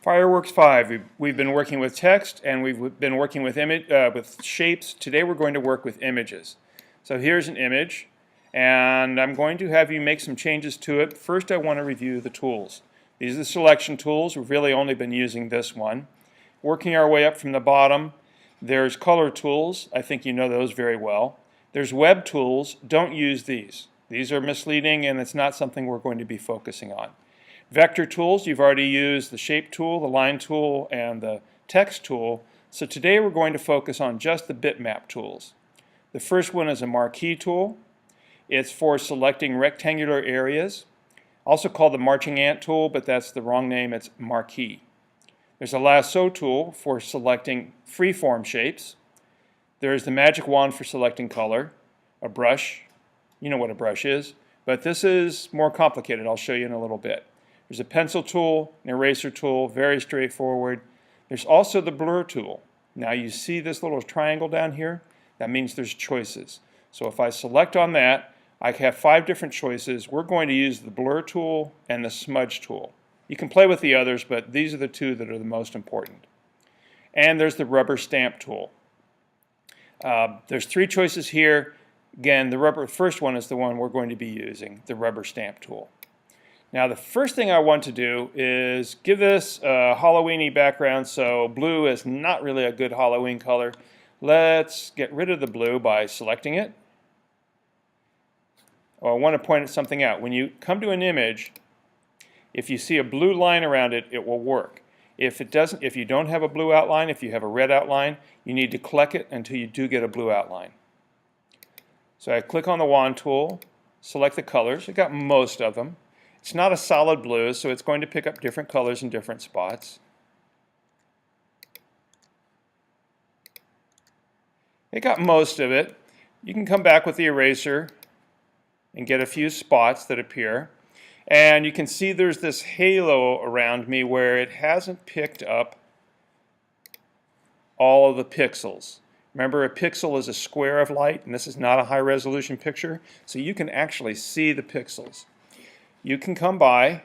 Fireworks 5, we've been working with text and we've been working with shapes. Today we're going to work with images. So here's an image and I'm going to have you make some changes to it. First I want to review the tools. These are the selection tools. We've really only been using this one. Working our way up from the bottom, there's color tools. I think you know those very well. There's web tools. Don't use these. These are misleading and it's not something we're going to be focusing on. Vector tools, you've already used the shape tool, the line tool, and the text tool. So today we're going to focus on just the bitmap tools. The first one is a marquee tool. It's for selecting rectangular areas. Also called the marching ant tool, but that's the wrong name, it's marquee. There's a lasso tool for selecting freeform shapes. There's the magic wand for selecting color. A brush, you know what a brush is, but this is more complicated. I'll show you in a little bit. There's a pencil tool, an eraser tool, very straightforward. There's also the blur tool. Now you see this little triangle down here? That means there's choices. So if I select on that, I have 5 different choices. We're going to use the blur tool and the smudge tool. You can play with the others, but these are the 2 that are the most important. And there's the rubber stamp tool. There's 3 choices here. Again, the first one is the one we're going to be using, the rubber stamp tool. Now the first thing I want to do is give this a Halloween-y background, so blue is not really a good Halloween color. Let's get rid of the blue by selecting it. Oh, I want to point something out. When you come to an image, if you see a blue line around it, it will work. If you don't have a blue outline, if you have a red outline, you need to click it until you do get a blue outline. So I click on the wand tool, select the colors. I got most of them. It's not a solid blue, so it's going to pick up different colors in different spots. It got most of it. You can come back with the eraser and get a few spots that appear. And you can see there's this halo around me where it hasn't picked up all of the pixels. Remember, a pixel is a square of light, and this is not a high-resolution picture, so you can actually see the pixels. You can come by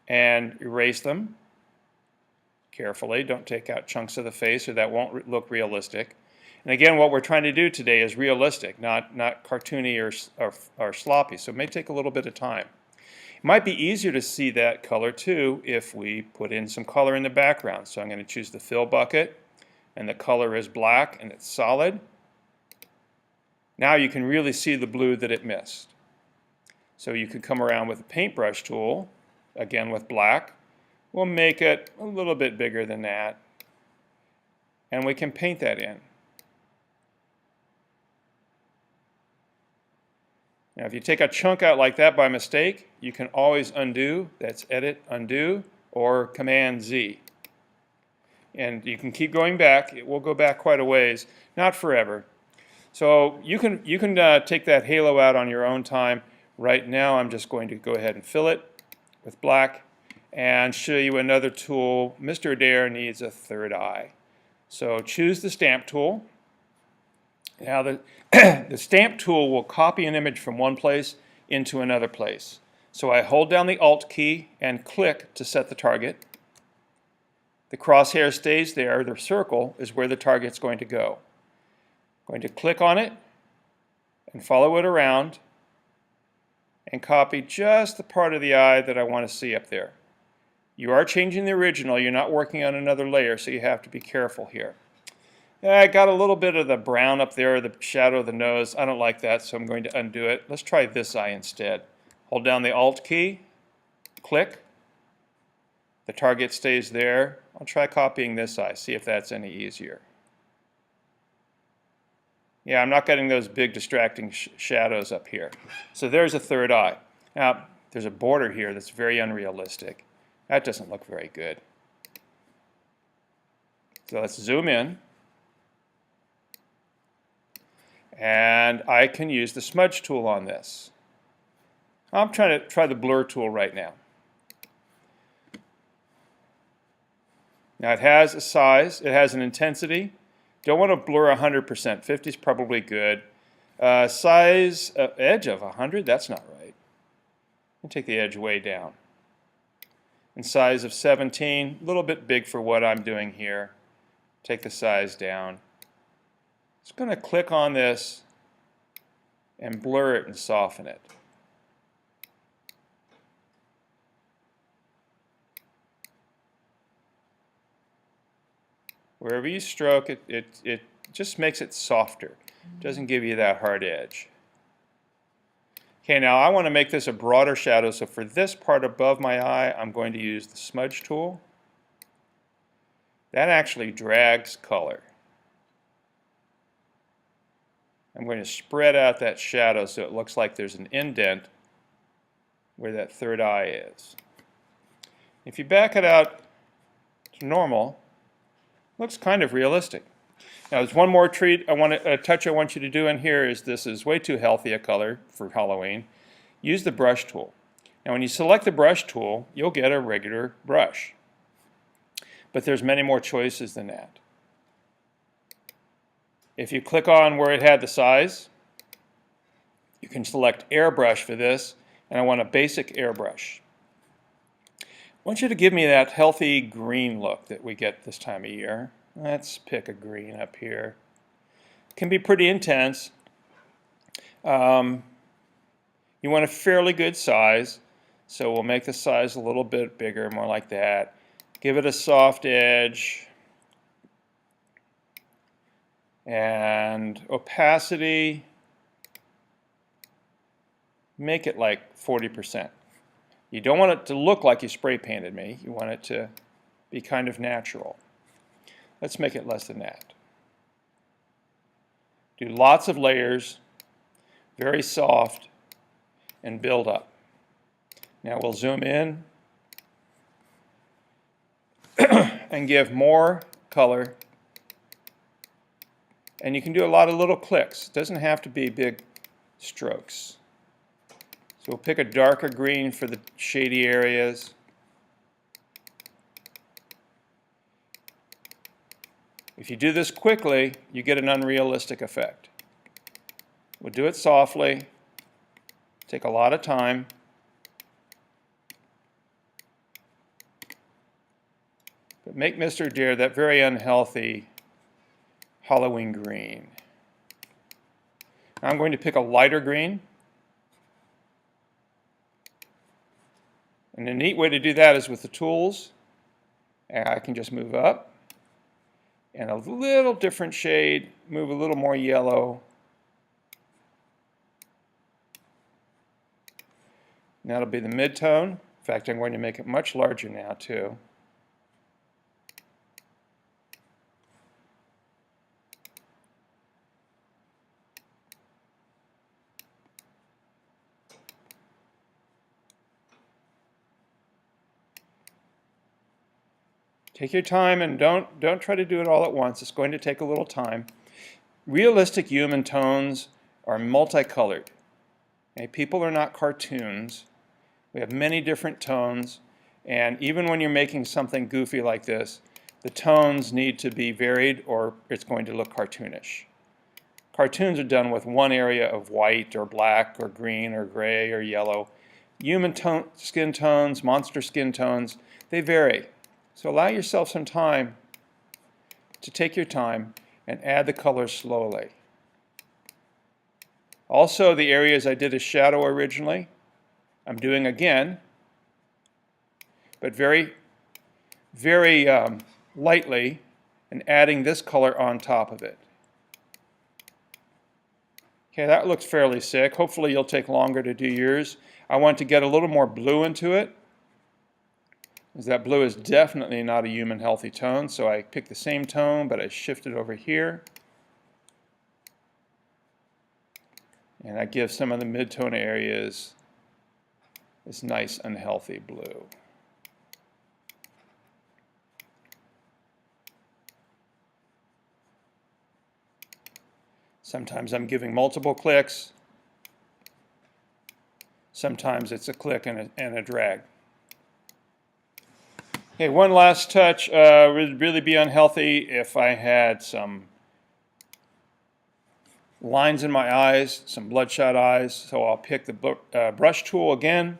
and erase them carefully. Don't take out chunks of the face or that won't look realistic. And again, what we're trying to do today is realistic, not cartoony or sloppy, so it may take a little bit of time. It might be easier to see that color too if we put in some color in the background. So I'm going to choose the fill bucket, and the color is black and it's solid. Now you can really see the blue that it missed. So you could come around with a paintbrush tool, again with black. We'll make it a little bit bigger than that. And we can paint that in. Now if you take a chunk out like that by mistake, you can always undo. That's Edit, Undo, or Command Z. And you can keep going back. It will go back quite a ways, not forever. So you can take that halo out on your own time. Right now I'm just going to go ahead and fill it with black and show you another tool. Mr. Adair needs a third eye. So choose the stamp tool. Now the stamp tool will copy an image from one place into another place. So I hold down the Alt key and click to set the target. The crosshair stays there. The circle is where the target's going to go. I'm going to click on it and follow it around and copy just the part of the eye that I want to see up there. You are changing the original. You're not working on another layer, so you have to be careful here. I got a little bit of the brown up there, the shadow of the nose. I don't like that, so I'm going to undo it. Let's try this eye instead. Hold down the Alt key, click. The target stays there. I'll try copying this eye, see if that's any easier. Yeah, I'm not getting those big distracting shadows up here. So there's a third eye. Now, there's a border here that's very unrealistic. That doesn't look very good. So let's zoom in. And I can use the smudge tool on this. I'm trying to try the blur tool right now. Now it has a size, it has an intensity. Don't want to blur 100%. 50 is probably good. Size edge of 100, that's not right. I'll take the edge way down. in size of 17, a little bit big for what I'm doing here. Take the size down. Just going to click on this and blur it and soften it. Wherever you stroke it, it just makes it softer. It doesn't give you that hard edge. Okay, now I want to make this a broader shadow, so for this part above my eye, I'm going to use the smudge tool. That actually drags color. I'm going to spread out that shadow so it looks like there's an indent where that third eye is. If you back it out to normal, it looks kind of realistic. Now there's one more touch I want you to do in here is this is way too healthy a color for Halloween. Use the brush tool. Now when you select the brush tool, you'll get a regular brush. But there's many more choices than that. If you click on where it had the size, you can select airbrush for this, and I want a basic airbrush. I want you to give me that healthy green look that we get this time of year. Let's pick a green up here. It can be pretty intense. You want a fairly good size, so we'll make the size a little bit bigger, more like that. Give it a soft edge. And opacity, make it like 40%. You don't want it to look like you spray painted me. You want it to be kind of natural. Let's make it less than that. Do lots of layers, very soft, and build up. Now we'll zoom in and give more color. And you can do a lot of little clicks. It doesn't have to be big strokes. So we'll pick a darker green for the shady areas. If you do this quickly, you get an unrealistic effect. We'll do it softly, take a lot of time. But make Mr. Deer that very unhealthy Halloween green. Now I'm going to pick a lighter green. And a neat way to do that is with the tools. And I can just move up. And a little different shade, move a little more yellow. And that'll be the mid-tone. In fact, I'm going to make it much larger now too. Take your time and don't try to do it all at once. It's going to take a little time. Realistic human tones are multicolored. Okay? People are not cartoons. We have many different tones, and even when you're making something goofy like this, the tones need to be varied or it's going to look cartoonish. Cartoons are done with one area of white or black or green or gray or yellow. Human skin tones, monster skin tones, they vary. So allow yourself some time to take your time and add the colors slowly. Also, the areas I did a shadow originally, I'm doing again, but very, very lightly, and adding this color on top of it. Okay, that looks fairly sick. Hopefully you'll take longer to do yours. I want to get a little more blue into it. That blue is definitely not a human healthy tone, so I picked the same tone, but I shift it over here. And I give some of the mid-tone areas this nice unhealthy blue. Sometimes I'm giving multiple clicks. Sometimes it's a click and a drag. Okay, one last touch would really be unhealthy if I had some lines in my eyes, some bloodshot eyes. So I'll pick the brush tool again,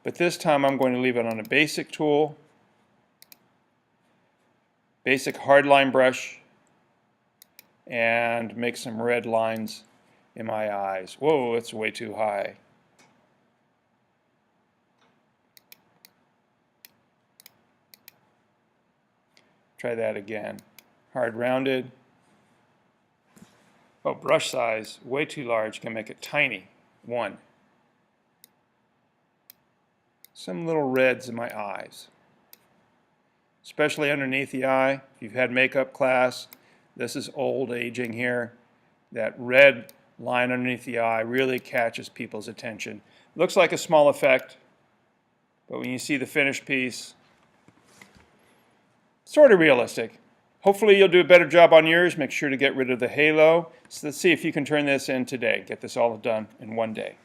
But this time I'm going to leave it on a basic tool, basic hardline brush, and make some red lines in my eyes. Whoa, it's way too high. Try that again. Hard rounded. Oh, brush size, way too large, can make it tiny. 1. Some little reds in my eyes, especially underneath the eye. If you've had makeup class, this is old aging here. That red line underneath the eye really catches people's attention. Looks like a small effect, but when you see the finished piece, sort of realistic. Hopefully you'll do a better job on yours. Make sure to get rid of the halo. So let's see if you can turn this in today. Get this all done in one day.